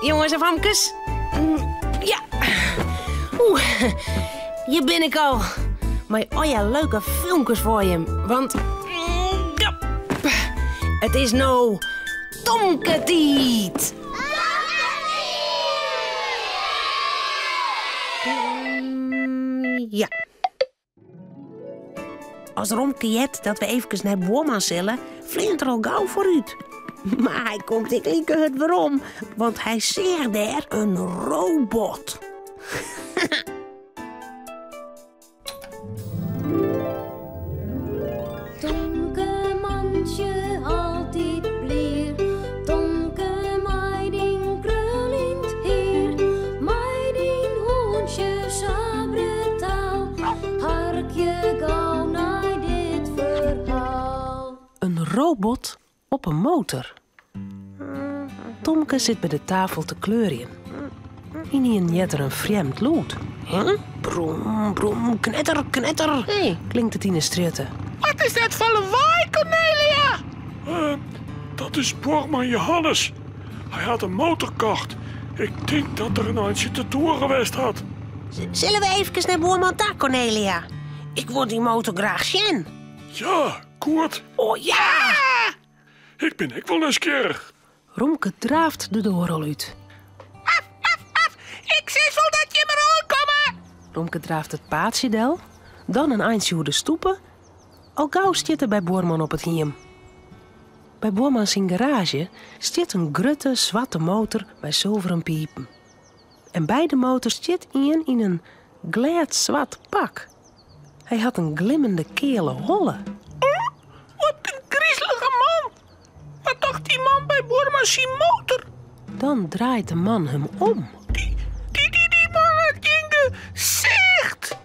jongens en famkes. Ja. Hier ben ik al. Maar ja, leuke filmpjes voor je. Want... ja, het is nou... Tomketiet. Ja. Als Romke jet dat we even naar Boerman zullen, vliegt er al gauw vooruit. Maar hij komt ik lieke het waarom, want hij zeer daar een robot. Tomke mansje altijd blier, Tomke meiding krullend heer, meiding hoensje sabretaal, harkje gauw naar dit verhaal. Een robot op een motor. Tomke zit bij de tafel te kleuren. In een jet er een vreemd lood. Brom, brom, knetter, knetter. Hey. Klinkt het in de straten. Wat is dat voor lawaai, Cornelia? Dat is Boorman Johannes. Hij had een motor gekocht. Ik denk dat er een eindje te toer geweest had. Zullen we even naar Boerman daar, Cornelia? Ik wil die motor graag zien. Ja, Koert. Oh ja! Ik ben wel nieuwsgierig. Romke draaft de deur al uit. Ik zie wel dat je maar aankomen. Romke draaft het paadje del, dan een eindje hoe de stoepen. Al gauw stiet er bij Boorman op het hiem. Bij Boorman zijn garage stiet een grutte, zwarte motor bij zilveren piepen. En bij de motor stiet in een gladzwart pak. Hij had een glimmende kele holle. Wat een griezelige man. Wat dacht die man bij Boorman zijn motor? Dan draait de man hem om. Die man had dingen zegt.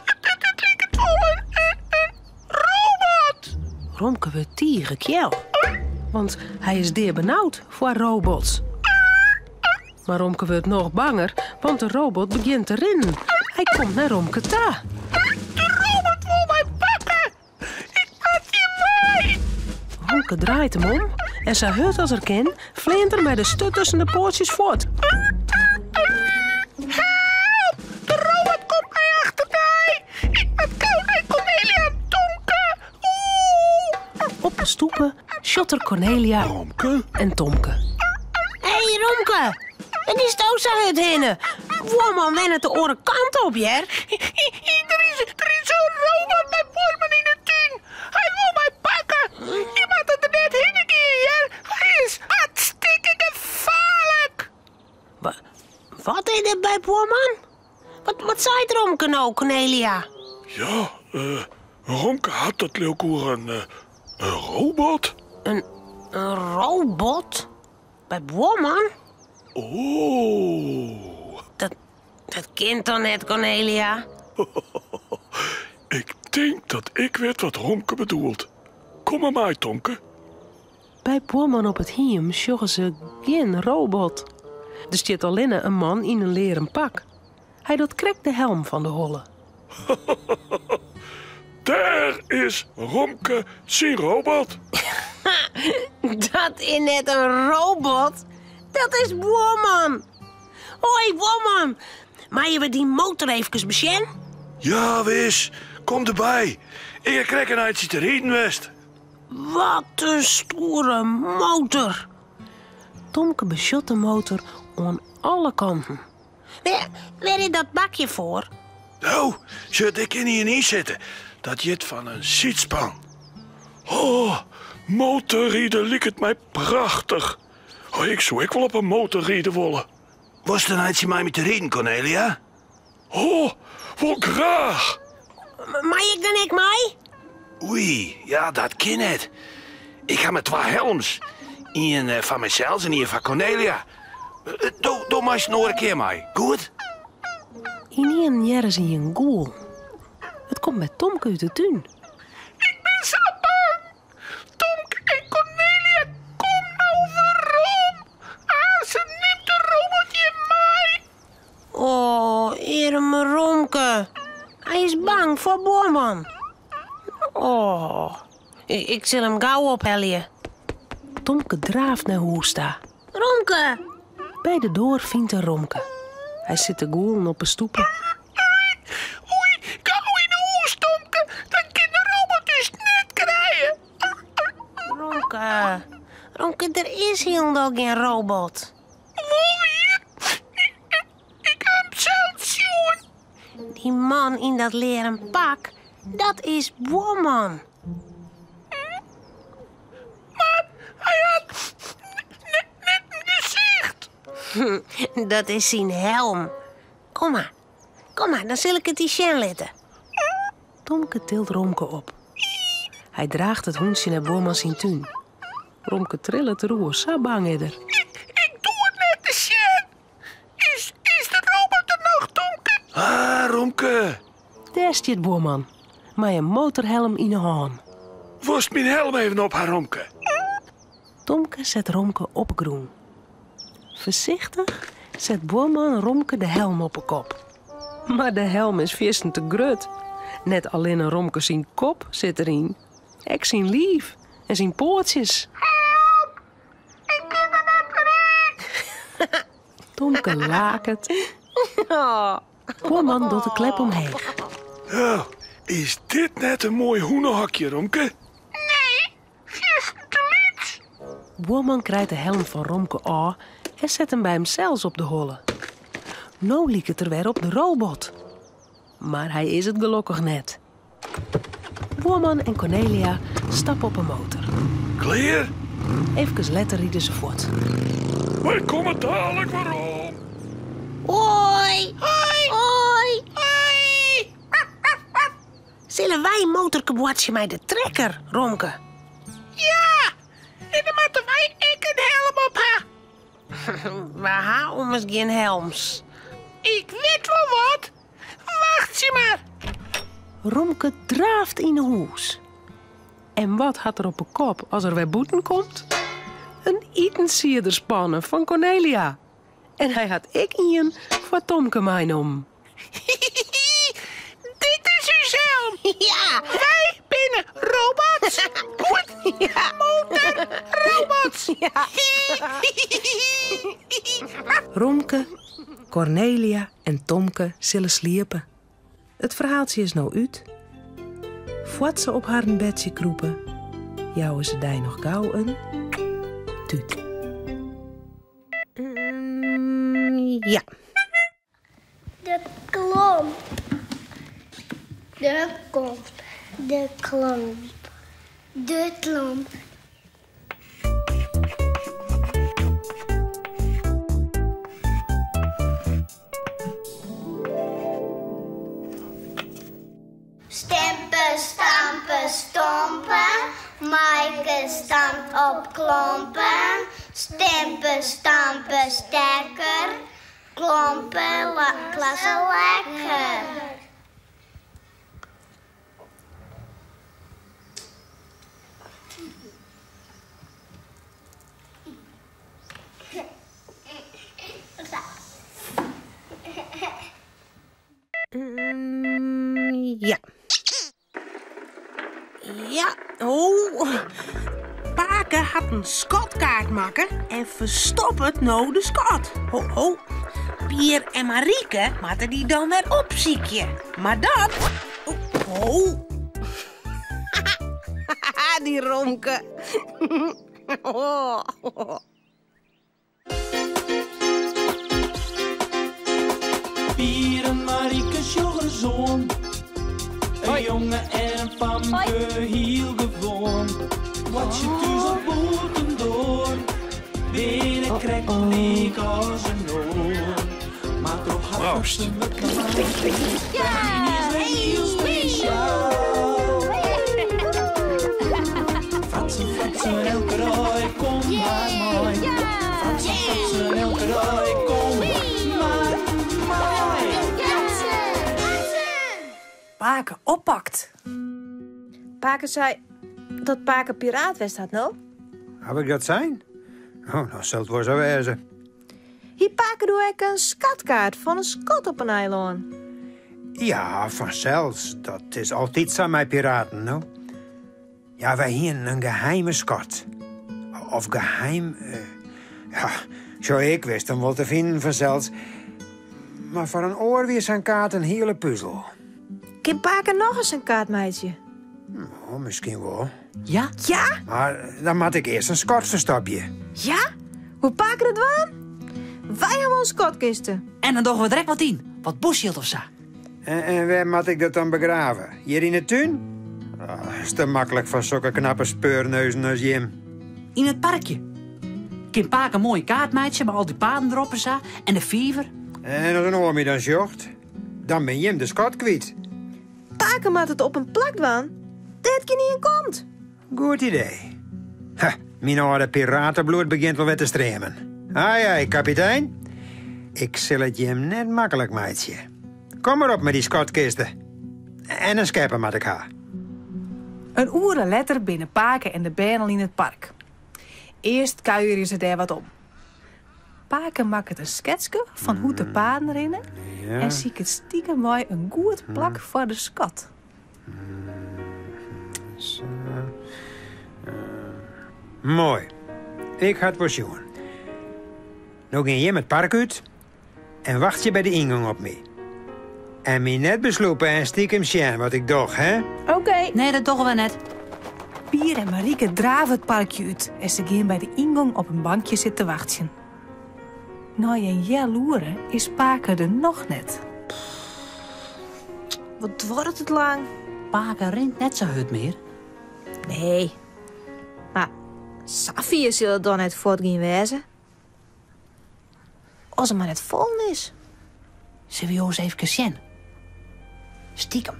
Het lijkt wel een robot. Romke wordt tiegenkjel. Want hij is deer benauwd voor robots. Maar Romke wordt nog banger, want de robot begint te rennen. Hij komt naar Romke ta. De robot wil mij pakken. Ik pak je mee. Romke draait hem om en zijn hut als er ken, vleent er met de stut tussen de poortjes voort. Help! De robot komt mij achterna. Ik ben koud, Cornelia en Tomke. Op de stoepen shotter Cornelia Tomke? en Tomke. Hé, Romke! Het is toch zo hut heen. Boerman wen het de oren kant op, jer. Er is zo'n robot bij Boorman in de tuin. Hij wil mij pakken. Je moet er net heen keer. Hij is hartstikke gevaarlijk. Wat is er bij Boerman? Wat zei het Romke nou, Cornelia? Ja, Romke had dat leeuwkoer een robot. Een robot? Bij Boerman? Oh. Dat kind dan net, Cornelia. Ik denk dat ik weet wat Romke bedoelt. Kom maar mij, Tomke. Bij Boorman op het hiem sjoggen ze geen robot. Er stiet alleen een man in een leren pak. Hij doet krek de helm van de holle. Daar is Romke zijn robot. Dat is net een robot. Dat is Boerman. Hoi, Boerman. Maar je wil die motor even bezien? Ja, wis. Kom erbij. Ik krijg een eindje te rieden west. Wat een stoere motor. Tomke beschot de motor aan alle kanten. Waar is dat bakje voor? Nou, zit ik in hier niet zitten. Dat jit van een zietspan. Oh, motorrijden lijkt het mij prachtig. Oh, ik zou wel op een motor rijden willen. Was er een eindje mij met te rieden, Cornelia? Oh, wel graag. Maar ik dan ik mij? Oei, ja, dat kan net. Ik ga met 2 helms. Eén van mezelf en één van Cornelia. Doe maar eens nog een keer mee. Goed? In een jaren zie je een goel. Het komt met Tomke uit de tuin. Ik ben zo bang. Tomke en Cornelia, kom nou waarom? Ze neemt de robotje mij. Oh, arme Romke. Hij is bang voor Boorman. Oh, ik zal hem gauw ophellen. Tomke draaft naar Hoesta. Romke, Bij de deur vindt er Romke. Hij zit te goelen op een stoepen. Oei, gauw in de hoes, Tomke. Dan kan de robot dus net krijgen. Romke, er is helemaal geen robot. Hier. Ik heb hem zelf zien. Die man in dat leren pak, dat is Boorman. Maar hij had net een gezicht. Dat is zijn helm. Kom maar, dan zal ik het eens laten. Tomke tilt Romke op. Hij draagt het hoensje naar Boorman zijn tuin. Romke trillet de roer, zo bang is er. Ik doe het net te zien. Is de robot er nog, Tomke? Ah, Romke. Daar staat Boorman, met een motorhelm in de hand. Worst mijn helm even op haar, Romke. Tomke zet Romke op groen. Voorzichtig zet Boorman Romke de helm op de kop. Maar de helm is vissen te grut. Net alleen een Romke zijn kop zit erin. Ek zijn lief en zijn poortjes. Help! Ik kan er net terecht. Tomke lakert. Boorman doet de klep omheen. Oh, is dit net een mooi hoenenhokje, Romke? Nee, vissen te liet. Boorman krijgt de helm van Romke aan en zet hem bij hemzelf op de holle. Nou liep het er weer op de robot. Maar hij is het gelukkig net. Boorman en Cornelia stappen op een motor. Klaar? Even later rieden ze voort. Wij komen dadelijk weer op. Hoi! Hoi! Hoi! Hoi! Zullen wij een motorkebootje met de trekker, Romke? Ja! En dan moeten wij een helm op ha. We houden ons geen helms. Ik weet wel wat. Wacht je maar. Romke draaft in de hoes. En wat had er op de kop als er weer boeten komt? Een etensierderspannen van Cornelia. En hij had ik een voor Tomke meenom. Dit is uw helm. Ja! Wij binnen robots. Goed. Ja! Motor robots. Ja! Romke, Cornelia en Tomke zullen sliepen. Het verhaaltje is nou uit. Voordat ze op haar bedje kroepen, jouwen ze daar nog gauw een tuut. Ja. De klomp. De klomp. De klomp. De klomp. Stempen, stampen, stompen. Maaike stampt op klompen. Stempen, stampen, sterker. Klompen, klasse lekker. Ja. Ja, oh. Pake had een skatkaart maken en verstop het nou de skat. Oh, oh. Pier en Marieke maakten die dan weer op, ziekje. Maar dat... Oh, oh. Die Romke. Oh. Pier en Marieke zoon. Een jongen en Famke heel gewoon. Wat je thuis op boeten door. Weer een krek leek als een oor. Maar toch had ze me klaar. Ja, heel speciaal. Fratsen, elke rooi, kom maar mooi. Fratsen, elke rooi, kom maar mooi. Pake oppakt. Pake zei dat Pake piraatwest had, nou? Heb ik dat zijn? Oh, nou zal het wel zo wezen. Hier Pake doe ik een skatkaart van een skot op een eiland. Ja, vanzelfs. Dat is altijd zo met piraten, nou. Ja, wij hier een geheime schat. Of geheim... Ja, zo ik wist hem wel te vinden vanzelfs. Maar voor een oor weer zijn kaart een hele puzzel. Kan Pake nog eens een kaart, meisje? Oh, misschien wel. Ja? Ja? Maar dan moet ik eerst een skot verstapje. Ja? Hoe Pake het waan? Wij hebben ons skotkisten. En dan doen we direct wat in. Wat bushshield of zo. En waar moet ik dat dan begraven? Hier in de tuin? Oh, is te makkelijk voor zulke knappe speurneuzen als Jim. In het parkje. Kim Pake een mooie kaartmeidje met al die paden erop en zo. En de viever. En als een oor me dan zocht, dan ben je hem de skot kwijt. Pake maakt het op een plak waan. Dat je niet in komt. Goed idee. Ha, mijn oude piratenbloed begint wel weer te stremen. Ai, kapitein. Ik zal het je hem net makkelijk, meidje. Kom maar op met die skotkisten. En een schepper moet ik ha. Een uur later binnen Pake en de benen al in het park. Eerst kuieren ze daar wat om. Pake maakt een sketsje van hoe de paden rennen. Ja. En zie ik het stiekem mooi een goed plak voor de skat. Mooi. Ik ga het wel zien. Nou ging je met het park uit en wacht je bij de ingang op me. En me net beslopen en stiekem zien wat ik dacht, hè? Oké. Nee, dat doen we net. Pier en Marieke draven het parkje uit en ze gaan bij de ingang op een bankje zitten wachten. Na een jaloeren is Pake er nog net. Wat wordt het lang? Pake rent net zo hut meer. Nee. Maar Safia zal het dan net voort gaan wezen. Als het maar net vol is. Zullen we eens even zien? Stiekem.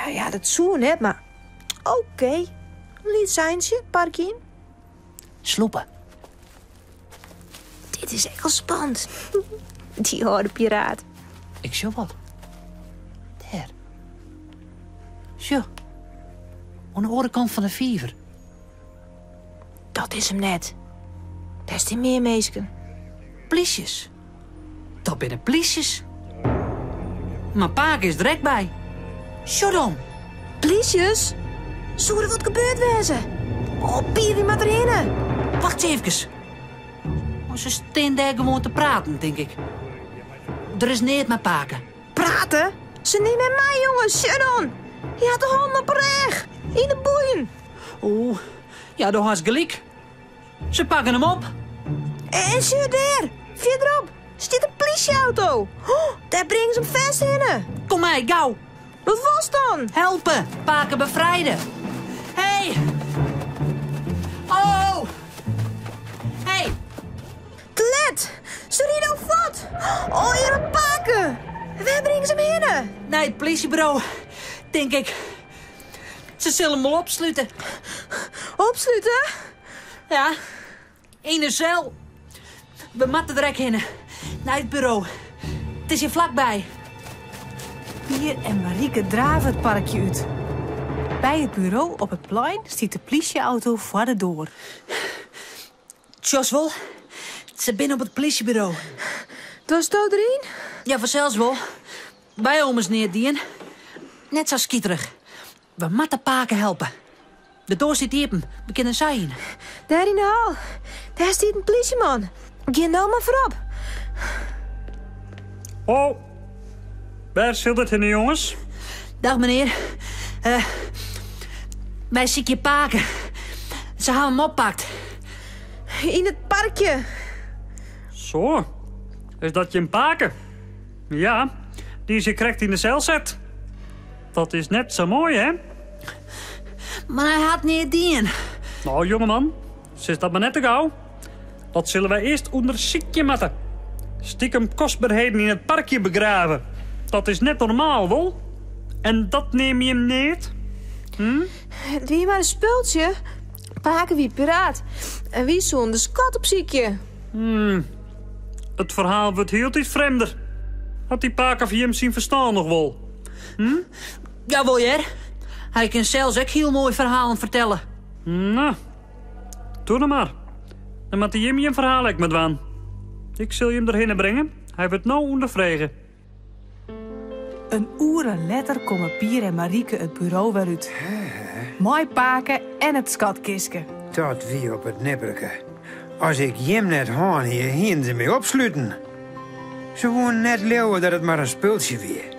Ja, dat zou net, maar... Oké. Liet zijntje, parkje in. Sloepen. Dit is echt wel spannend. Die oude piraat. Ik zie wat. Daar. Zo. Aan de andere kant van de viever. Dat is hem net. Daar is die meer meesken. Pliesjes. Dat ben de pliesjes. Maar Pake is direct bij. Zo dan. Pliesjes? Zou er wat gebeurd wezen? Oh, Pier, wie moet erin? Wacht even. Oh, ze staan daar gewoon te praten, denk ik. Er is niet met Pake. Praten? Ze niet met mij, jongens. Sharon. Je had de hond op reg. In de boeien. Oeh, ja, daar had gelijk. Ze pakken hem op. En zie daar. Verderop staat een politieauto. Oh, daar brengen ze hem vast in. Kom mee, gauw. Wat was dan? Helpen, Pake bevrijden. Hey. Oh. Hey. Te let. Ze rieden op wat. Oh, hier een Pake. Waar brengen ze hem in? Nee, het politiebureau. Denk ik. Ze zullen hem wel opsluiten. Opsluiten? Ja. In de cel. We moeten direct in. Naar het bureau. Het is hier vlakbij. Pier en Marieke draven het parkje uit. Bij het bureau op het plein stiet de politieauto voor de deur. Jos wel. Ze binnen op het politiebureau. Was dat erin? Ja, vanzelfs wel. Wij omes neerdien. Net zo skieterig. We moeten Pake helpen. De deur zit open. We kunnen zijn. Daar in de hal. Daar staat een politieman. Ga nou maar voorop. Oh, waar zit het in, jongens? Dag meneer. Wij zien je Pake. Ze hebben hem oppakt. In het parkje. Zo, is dat je een Pake? Ja, die ze correct in de cel zet. Dat is net zo mooi, hè? Maar hij had niet dien. Nou, jongeman, zit dat maar net te gauw. Dat zullen wij eerst onder ziekje matten. Stiekem kostbaarheden in het parkje begraven. Dat is net normaal, wel? En dat neem je hem niet? Wie maar een spultje. Pake wie piraat. En wie zonder skat op ziekje. Het verhaal wordt heel iets vreemder. Had die Pake van hem zien verstaan nog wel? Ja, wil je? Hij kan zelfs ook heel mooi verhalen vertellen. Nou, doe dan maar. Dan moet Jimmy een verhaal ik met waan. Ik zal je hem erheen brengen. Hij wordt nou ondervregen. Een uur later komen Pier en Marieke het bureau weer uit. Mooi Pake en het skatkistje. Dat wie op het nipperke. Als ik Jim net haan hier, hien ze mee opsluiten. Ze wonen net leeuwen dat het maar een speeltje weer.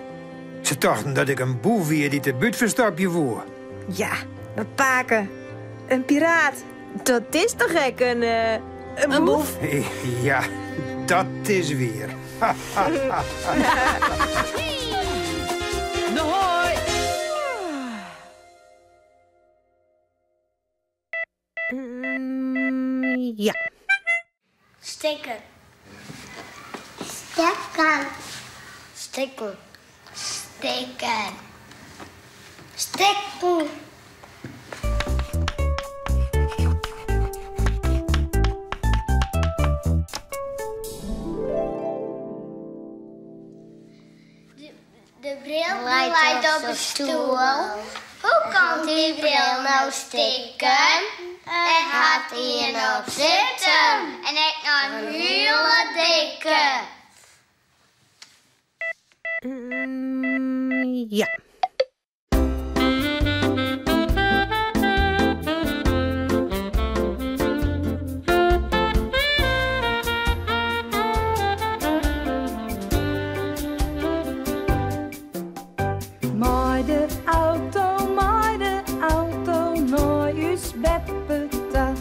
Ze dachten dat ik een boef weer die te buurt verstapje voer. Ja, een paken. Een piraat. Dat is toch gek, een boef? Ja, dat is weer. Hoi! Ja. Stikken. Stekken. Stikken. Steken. Stikken. De bril leidt op de stoel. Hoe kan die bril nou stikken? Er gaat hier nog zitten. En ik nog een hele dikke. Ja. Maar de auto, nooit beppeta.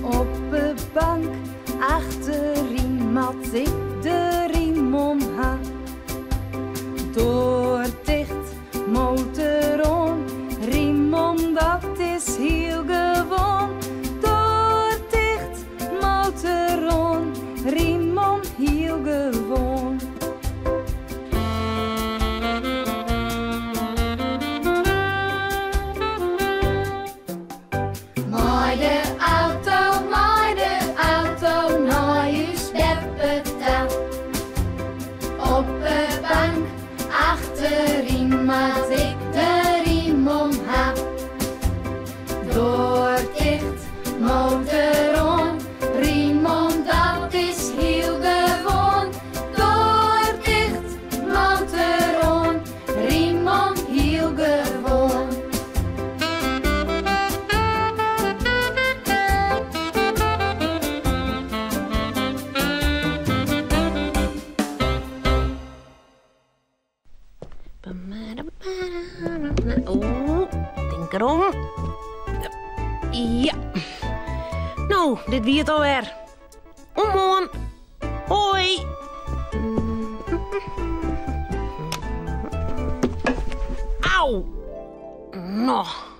Op de bank achterin mat ik de riem omha. Door dicht, motor on, riem om, dat is heel gewoon. Door dicht, motor on, riem om, heel gewoon. Maar de auto, nooit beppeta. Op de bank achterin maat ik de riem omha. Door dicht, motor on, riem om, dat is heel gewoon. Door dicht, motor on, riem om, heel gewoon. Oh, denk erom. Ja. Nou, dit wie het alweer. Omhoorn. Hoi. Auw. Nog.